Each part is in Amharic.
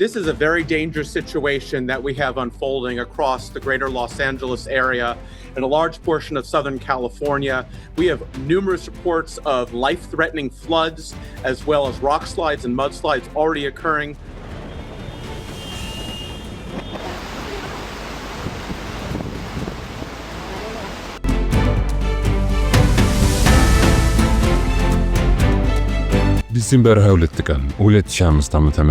This is a very dangerous situation that we have unfolding across the greater Los Angeles area and a large portion of Southern California. We have numerous reports of life-threatening floods as well as rock slides and mudslides already occurring. ዲሴምበር 22 ቀን 2005 ዓ.ም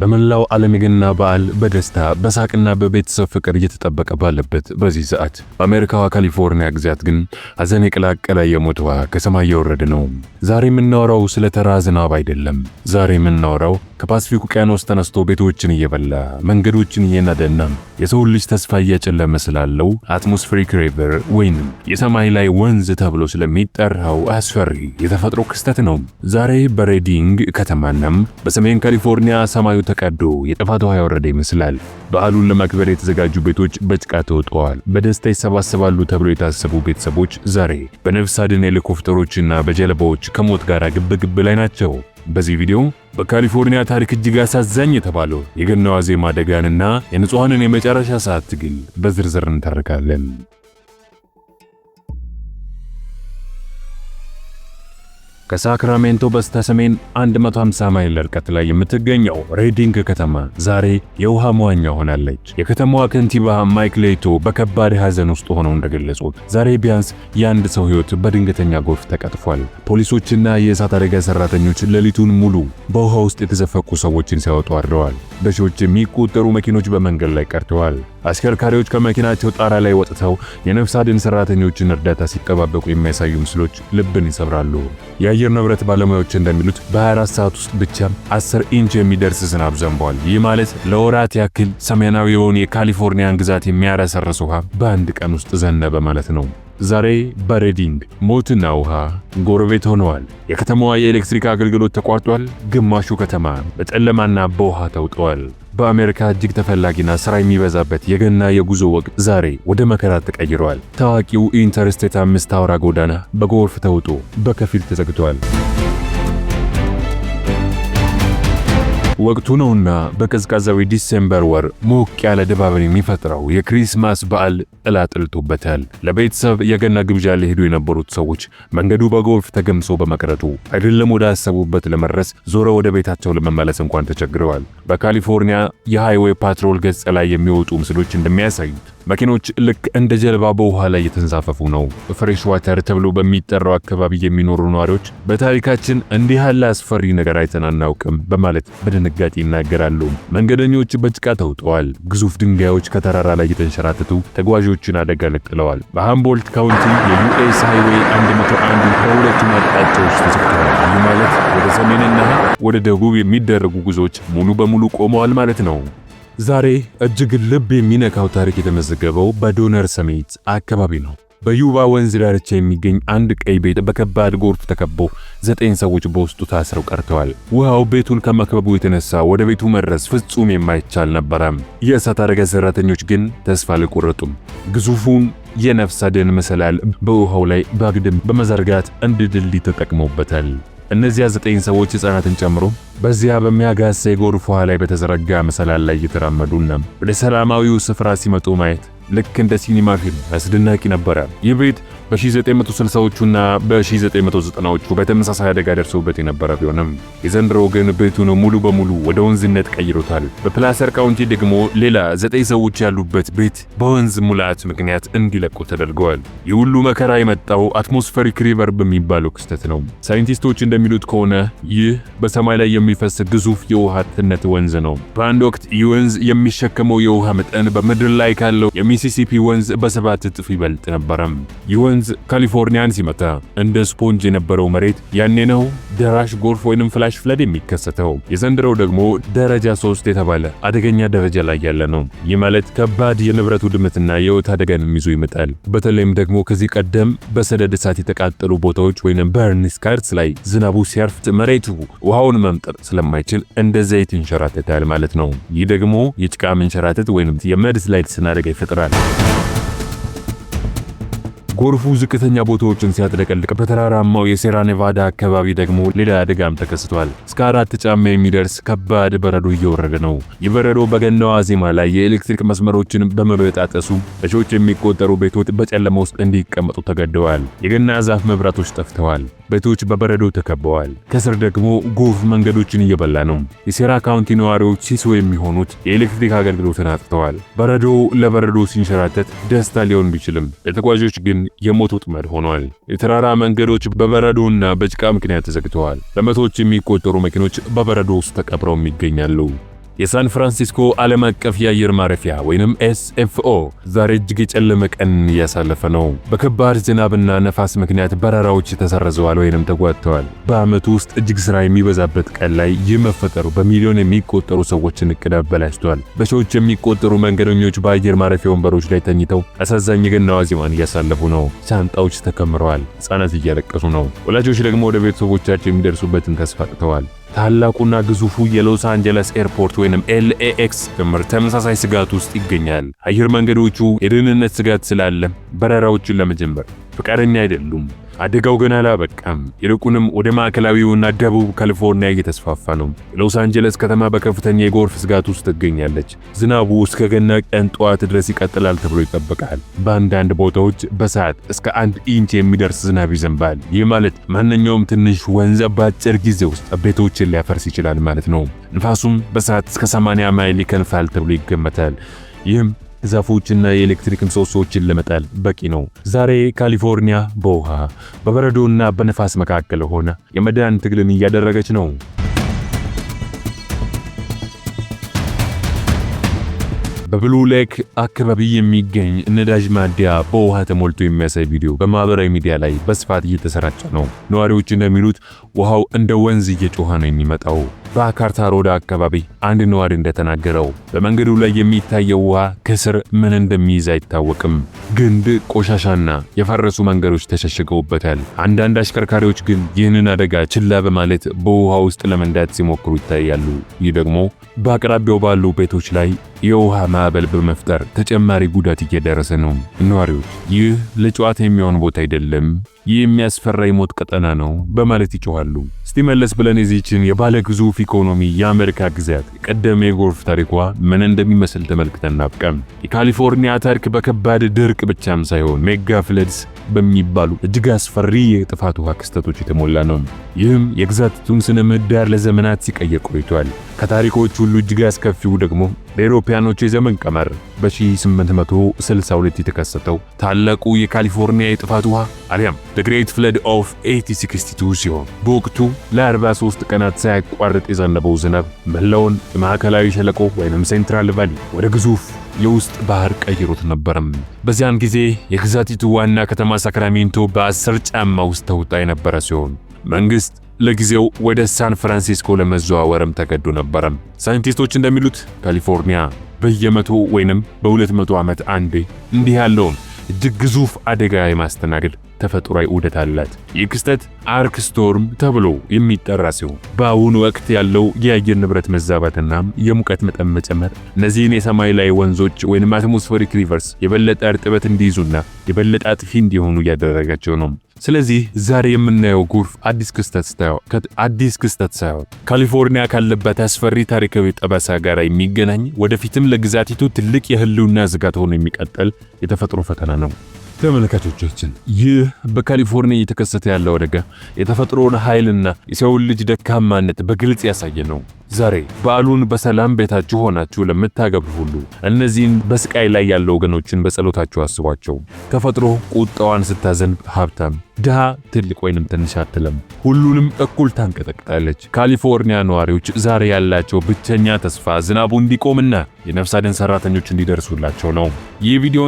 በመላው ዓለም የገና በዓል በደስታ በሳቅና በቤተሰብ ፍቅር እየተጠበቀ ባለበት በዚህ ሰዓት በአሜሪካዋ ካሊፎርኒያ ግዛት ግን ሐዘን የቀላቀለ የሞት ውሃ ከሰማይ እየወረደ ነው። ዛሬ የምናወራው ስለ ተራ ዝናብ አይደለም። ዛሬ የምናወራው ከፓሲፊክ ውቅያኖስ ተነስቶ ቤቶችን እየበላ መንገዶችን እየናደና የሰው ልጅ ተስፋ እያጨለመ ስላለው አትሞስፌሪክ ሪቨር ወይንም የሰማይ ላይ ወንዝ ተብሎ ስለሚጠራው አስፈሪ የተፈጥሮ ክስተት ነው። ዛሬ በሬዲንግ ከተማናም በሰሜን ካሊፎርኒያ ሰማዩ ተቀዶ የጥፋት ውሃ ያወረደ ይመስላል። በዓሉን ለማክበር የተዘጋጁ ቤቶች በጭቃ ተውጠዋል። በደስታ ይሰባሰባሉ ተብሎ የታሰቡ ቤተሰቦች ዛሬ በነፍስ አድን ሄሊኮፕተሮችና በጀልባዎች ከሞት ጋር ግብግብ ላይ ናቸው። በዚህ ቪዲዮ በካሊፎርኒያ ታሪክ እጅግ አሳዛኝ የተባለው የገና ዋዜማ አደጋንና የንጹሃንን የመጨረሻ ሰዓት ትግል በዝርዝር እንተርካለን። ከሳክራሜንቶ በስተሰሜን 150 ማይል ርቀት ላይ የምትገኘው ሬዲንግ ከተማ ዛሬ የውሃ መዋኛ ሆናለች። የከተማዋ ከንቲባ ማይክ ሌቶ በከባድ ሐዘን ውስጥ ሆነው እንደገለጹት ዛሬ ቢያንስ የአንድ ሰው ሕይወት በድንገተኛ ጎርፍ ተቀጥፏል። ፖሊሶችና የእሳት አደጋ ሰራተኞች ሌሊቱን ሙሉ በውሃ ውስጥ የተዘፈቁ ሰዎችን ሲያወጡ አድረዋል። በሺዎች የሚቆጠሩ መኪኖች በመንገድ ላይ ቀርተዋል። አሽከርካሪዎች ከመኪናቸው ጣራ ላይ ወጥተው የነፍስ አድን ሰራተኞችን እርዳታ ሲጠባበቁ የሚያሳዩ ምስሎች ልብን ይሰብራሉ። የአየር ንብረት ባለሙያዎች እንደሚሉት በ24 ሰዓት ውስጥ ብቻ 10 ኢንች የሚደርስ ዝናብ ዘንቧል። ይህ ማለት ለወራት ያክል ሰሜናዊውን የካሊፎርኒያን ግዛት የሚያረሰርስ ውሃ በአንድ ቀን ውስጥ ዘነበ ማለት ነው። ዛሬ በሬዲንግ ሞትና ውሃ ጎረቤት ሆነዋል። የከተማዋ የኤሌክትሪክ አገልግሎት ተቋርጧል። ግማሹ ከተማ በጨለማና በውሃ ተውጧል። በአሜሪካ እጅግ ተፈላጊና ስራ የሚበዛበት የገና የጉዞ ወቅት ዛሬ ወደ መከራ ተቀይሯል። ታዋቂው ኢንተርስቴት 5 አውራ ጎዳና በጎርፍ ተውጦ በከፊል ተዘግቷል። ወቅቱ ነውና በቀዝቃዛው ዲሴምበር ወር ሞቅ ያለ ድባብን የሚፈጥረው የክሪስማስ በዓል ጥላ ጥልቶበታል። ለቤተሰብ የገና ግብዣ ሊሄዱ የነበሩት ሰዎች መንገዱ በጎርፍ ተገምሶ በመቅረቱ አይደለም ወደ አሰቡበት ለመድረስ ዞሮ ወደ ቤታቸው ለመመለስ እንኳን ተቸግረዋል። በካሊፎርኒያ የሃይዌይ ፓትሮል ገጽ ላይ የሚወጡ ምስሎች እንደሚያሳዩት መኪኖች ልክ እንደ ጀልባ በውሃ ላይ እየተንሳፈፉ ነው። ፍሬሽ ዋተር ተብሎ በሚጠራው አካባቢ የሚኖሩ ነዋሪዎች በታሪካችን እንዲህ ያለ አስፈሪ ነገር አይተን አናውቅም በማለት በድንጋጤ ይናገራሉ። መንገደኞች በጭቃ ተውጠዋል። ግዙፍ ድንጋዮች ከተራራ ላይ እየተንሸራተቱ ተጓዦችን አደጋ ለቅለዋል። በሃምቦልት ካውንቲ የዩኤስ ሃይዌይ 101 በሁለቱም አቅጣጫዎች ተዘግተዋል። ይህ ማለት ወደ ሰሜንና ወደ ደቡብ የሚደረጉ ጉዞዎች ሙሉ በሙሉ ቆመዋል ማለት ነው። ዛሬ እጅግ ልብ የሚነካው ታሪክ የተመዘገበው በዶነር ሰሚት አካባቢ ነው። በዩባ ወንዝ ዳርቻ የሚገኝ አንድ ቀይ ቤት በከባድ ጎርፍ ተከቦ 9 ሰዎች በውስጡ ታስረው ቀርተዋል። ውሃው ቤቱን ከመክበቡ የተነሳ ወደ ቤቱ መድረስ ፍጹም የማይቻል ነበረ። የእሳት አደጋ ሰራተኞች ግን ተስፋ አልቆረጡም። ግዙፉን የነፍስ አድን መሰላል በውሃው ላይ በአግድም በመዘርጋት እንደ ድልድይ ተጠቅመውበታል። እነዚያ 9 ሰዎች ሕፃናትን ጨምሮ በዚያ በሚያጋሳ የጎርፍ ውሃ ላይ በተዘረጋ መሰላል ላይ እየተራመዱና ወደ ሰላማዊው ስፍራ ሲመጡ ማየት ልክ እንደ ሲኒማ ፊልም አስደናቂ ነበረ። ይህ ቤት በ1960ዎቹና በ1990ዎቹ በተመሳሳይ አደጋ ደርሶበት የነበረ ቢሆንም የዘንድሮ ግን ቤቱን ሙሉ በሙሉ ወደ ወንዝነት ቀይሮታል። በፕላሰር ካውንቲ ደግሞ ሌላ 9 ሰዎች ያሉበት ቤት በወንዝ ሙላት ምክንያት እንዲለቁ ተደርገዋል። ይህ ሁሉ መከራ የመጣው አትሞስፌሪክ ሪቨር በሚባለው ክስተት ነው። ሳይንቲስቶች እንደሚሉት ከሆነ ይህ በሰማይ ላይ የሚፈስ ግዙፍ የውሃ ትነት ወንዝ ነው። በአንድ ወቅት ይህ ወንዝ የሚሸከመው የውሃ መጠን በምድር ላይ ካለው የሚሲሲፒ ወንዝ በ7 እጥፍ ይበልጥ ነበረ። ይህ ወንዝ ካሊፎርኒያን ሲመታ እንደ ስፖንጅ የነበረው መሬት ያኔ ነው ደራሽ ጎርፍ ወይንም ፍላሽ ፍለድ የሚከሰተው። የዘንድሮው ደግሞ ደረጃ 3 የተባለ አደገኛ ደረጃ ላይ ያለ ነው። ይህ ማለት ከባድ የንብረት ውድመትና የሕይወት አደጋን ይዞ ይመጣል። በተለይም ደግሞ ከዚህ ቀደም በሰደድ እሳት የተቃጠሉ ቦታዎች ወይንም በርን ስካርስ ላይ ዝናቡ ሲያርፍ መሬቱ ውሃውን መምጠጥ ስለማይችል እንደ ዘይት ይንሸራተታል ማለት ነው። ይህ ደግሞ የጭቃ መንሸራተት ወይንም የመድ ስላይድ አደጋ ይፈጥራል። ጎርፉ ዝቅተኛ ቦታዎችን ሲያጥለቀልቅ በተራራማው የሴራ ኔቫዳ አካባቢ ደግሞ ሌላ አደጋም ተከስቷል። እስከ 4 ጫማ የሚደርስ ከባድ በረዶ እየወረደ ነው። ይህ በረዶ በገናዋ ዜማ ላይ የኤሌክትሪክ መስመሮችን በመበጣጠሱ በሺዎች የሚቆጠሩ ቤቶች በጨለማ ውስጥ እንዲቀመጡ ተገደዋል። የገና ዛፍ መብራቶች ጠፍተዋል። ቤቶች በበረዶ ተከበዋል። ከስር ደግሞ ጎርፍ መንገዶችን እየበላ ነው። የሴራ ካውንቲ ነዋሪዎች ሲሶ የሚሆኑት የኤሌክትሪክ አገልግሎትን አጥተዋል። በረዶ ለበረዶ ሲንሸራተት ደስታ ሊሆን ቢችልም ለተጓዦች ግን የሞት ወጥመድ ሆኗል። የተራራ መንገዶች በበረዶና በጭቃ ምክንያት ተዘግተዋል። በመቶዎች የሚቆጠሩ መኪኖች በበረዶ ውስጥ ተቀብረው ይገኛሉ። የሳን ፍራንሲስኮ ዓለም አቀፍ የአየር ማረፊያ ወይንም SFO ዛሬ እጅግ የጨለመ ቀን እያሳለፈ ነው። በከባድ ዝናብና ነፋስ ምክንያት በረራዎች ተሰርዘዋል ወይንም ተጓተዋል። በዓመቱ ውስጥ እጅግ ስራ የሚበዛበት ቀን ላይ ይህ መፈጠሩ በሚሊዮን የሚቆጠሩ ሰዎችን እቅድ አበላሽቷል። በሺዎች የሚቆጠሩ መንገደኞች በአየር ማረፊያ ወንበሮች ላይ ተኝተው አሳዛኝ የገና ዋዜማን እያሳለፉ ነው። ሻንጣዎች ተከምረዋል። ሕፃናት እያለቀሱ ነው። ወላጆች ደግሞ ወደ ቤተሰቦቻቸው የሚደርሱበትን ተስፋ አጥተዋል። ታላቁና ግዙፉ የሎስ አንጀለስ ኤርፖርት ወይንም LAX ጭምር ተመሳሳይ ስጋት ውስጥ ይገኛል። አየር መንገዶቹ የደህንነት ስጋት ስላለ በረራዎችን ለመጀመር ፈቃደኛ አይደሉም። አደጋው ገና አላበቃም። ይልቁንም ወደ ማዕከላዊውና ደቡብ ካሊፎርኒያ እየተስፋፋ ነው። የሎስ አንጀለስ ከተማ በከፍተኛ የጎርፍ ስጋት ውስጥ ትገኛለች። ዝናቡ እስከ ገና ቀን ጠዋት ድረስ ይቀጥላል ተብሎ ይጠበቃል። በአንዳንድ ቦታዎች በሰዓት እስከ 1 ኢንች የሚደርስ ዝናብ ይዘንባል። ይህ ማለት ማንኛውም ትንሽ ወንዝ በአጭር ጊዜ ውስጥ ቤቶችን ሊያፈርስ ይችላል ማለት ነው። ንፋሱም በሰዓት እስከ 80 ማይል ይከንፋል ተብሎ ይገመታል። ይህም ዛፎችና የኤሌክትሪክ ምሰሶዎችን ለመጣል በቂ ነው። ዛሬ ካሊፎርኒያ በውሃ በበረዶና በነፋስ መካከል ሆነ የመዳን ትግልን እያደረገች ነው። በብሉ ሌክ አካባቢ የሚገኝ ነዳጅ ማደያ በውሃ ተሞልቶ የሚያሳይ ቪዲዮ በማህበራዊ ሚዲያ ላይ በስፋት እየተሰራጨ ነው። ነዋሪዎች እንደሚሉት ውሃው እንደ ወንዝ እየጮኸ ነው የሚመጣው። በአካርታ ሮዳ አካባቢ አንድ ነዋሪ እንደተናገረው በመንገዱ ላይ የሚታየው ውሃ ከስር ምን እንደሚይዝ አይታወቅም። ግንድ፣ ቆሻሻና የፈረሱ መንገዶች ተሸሽገውበታል። አንዳንድ አሽከርካሪዎች ግን ይህንን አደጋ ችላ በማለት በውሃ ውስጥ ለመንዳት ሲሞክሩ ይታያሉ። ይህ ደግሞ በአቅራቢያው ባሉ ቤቶች ላይ የውሃ ማዕበል በመፍጠር ተጨማሪ ጉዳት እየደረሰ ነው። ነዋሪዎች ይህ ለጨዋታ የሚሆን ቦታ አይደለም፣ ይህ የሚያስፈራ የሞት ቀጠና ነው በማለት ይጮኻሉ። እስቲ መለስ ብለን የዚህችን የባለ ግዙፍ ኢኮኖሚ የአሜሪካ ግዛት ቀደም የጎርፍ ታሪኳ ምን እንደሚመስል ተመልክተን እናብቃም። የካሊፎርኒያ ታሪክ በከባድ ድርቅ ብቻም ሳይሆን ሜጋ ፍለድስ በሚባሉ እጅግ አስፈሪ የጥፋት ውሃ ክስተቶች የተሞላ ነው። ይህም የግዛቲቱን ስነ ምህዳር ለዘመናት ሲቀየር ቆይቷል። ከታሪኮች ሁሉ እጅግ አስከፊው ደግሞ በአውሮፓውያኖች የዘመን ቀመር በ1862 የተከሰተው ታላቁ የካሊፎርኒያ የጥፋት ውሃ አሊያም The Great Flood of 1862 ሲሆን በወቅቱ ለ43 ቀናት ሳያቋርጥ የዘነበው ዝናብ መላውን የማዕከላዊ ሸለቆ ወይንም ሴንትራል ቫሊ ወደ ግዙፍ የውስጥ ባህር ቀይሮት ነበርም። በዚያን ጊዜ የግዛቲቱ ዋና ከተማ ሳክራሜንቶ በ10 ጫማ ውስጥ ተውጣ የነበረ ሲሆን መንግስት ለጊዜው ወደ ሳን ፍራንሲስኮ ለመዘዋወርም ተገዶ ነበርም። ሳይንቲስቶች እንደሚሉት ካሊፎርኒያ በየ100 ወይንም በ200 ዓመት አንዴ እንዲህ ያለውን እጅግ ግዙፍ አደጋ የማስተናገድ ተፈጥሯዊ ዑደት አላት። ይህ ክስተት አርክ ስቶርም ተብሎ የሚጠራ ሲሆን በአሁኑ ወቅት ያለው የአየር ንብረት መዛባትና የሙቀት መጠን መጨመር እነዚህን የሰማይ ላይ ወንዞች ወይንም አትሞስፌሪክ ሪቨርስ የበለጠ እርጥበት እንዲይዙና የበለጠ አጥፊ እንዲሆኑ እያደረጋቸው ነው። ስለዚህ ዛሬ የምናየው ጎርፍ አዲስ ክስተት ሳይሆን ካሊፎርኒያ ካለበት አስፈሪ ታሪካዊ ጠባሳ ጋር የሚገናኝ ወደፊትም ለግዛቲቱ ትልቅ የህልውና ስጋት ሆኖ የሚቀጥል የተፈጥሮ ፈተና ነው። ተመልካቾቻችን ይህ በካሊፎርኒያ እየተከሰተ ያለው አደጋ የተፈጥሮን ኃይልና የሰውን ልጅ ደካማነት በግልጽ ያሳየ ነው። ዛሬ በዓሉን በሰላም ቤታችሁ ሆናችሁ ለምታገብሩ ሁሉ እነዚህን በስቃይ ላይ ያሉ ወገኖችን በጸሎታችሁ አስቧቸው። ተፈጥሮ ቁጣዋን ስታዘንብ ሀብታም፣ ድሃ፣ ትልቅ ወይንም ትንሽ አትልም፣ ሁሉንም እኩል ታንቀጠቅጣለች። ካሊፎርኒያ ነዋሪዎች ዛሬ ያላቸው ብቸኛ ተስፋ ዝናቡ እንዲቆምና የነፍስ አድን ሰራተኞች እንዲደርሱላቸው ነው። ይህ ቪዲዮ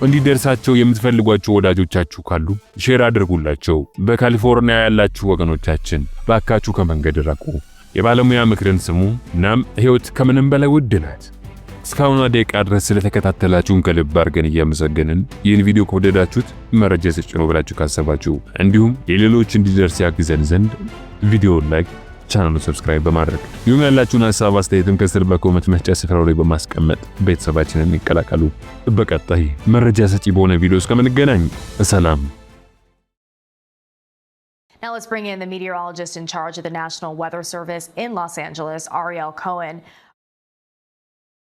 እንዲደርሳቸው የምትፈልጓቸው ወዳጆቻችሁ ካሉ ሼር አድርጉላቸው። በካሊፎርኒያ ያላችሁ ወገኖቻችን ባካችሁ ከመንገድ ራቁ፣ የባለሙያ ምክርን ስሙ። እናም ሕይወት ከምንም በላይ ውድ ናት። እስካሁን ደቂቃ ድረስ ስለተከታተላችሁን ከልብ አድርገን እያመሰገንን ይህን ቪዲዮ ከወደዳችሁት መረጃ ስጭ ነው ብላችሁ ካሰባችሁ እንዲሁም የሌሎች እንዲደርስ ያግዘን ዘንድ ቪዲዮውን ላይክ፣ ቻናሉን ሰብስክራይብ በማድረግ ይሁን ያላችሁን ሐሳብ አስተያየትም ከስር በኮመንት መስጫ ስፍራው ላይ በማስቀመጥ ቤተሰባችንን ይቀላቀሉ። በቀጣይ መረጃ ሰጪ በሆነ ቪዲዮ እስከምንገናኝ ሰላም። Now let's bring in the meteorologist in charge of the National Weather Service in Los Angeles, Ariel Cohen.